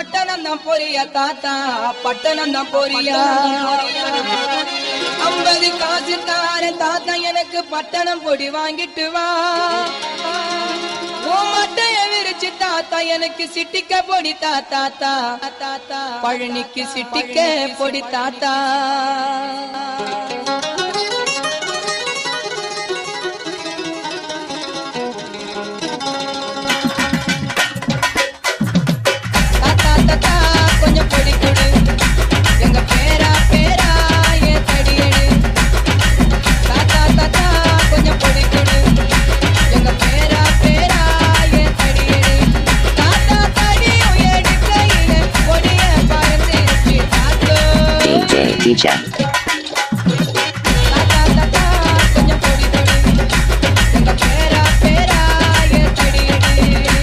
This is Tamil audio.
பட்டணம் தான் பொரியா தாத்தா, பட்டணம் தான் பொரியா. 50 காசு தார தாத்தா, எனக்கு பட்டணம் பொடி வாங்கிட்டு வா. மட்டைய விரிச்சு தாத்தா, எனக்கு சிட்டிக்க பொடி தாத்தா, தாத்தா பழனிக்கு சிட்டிக்க பொடி தாத்தா. DJ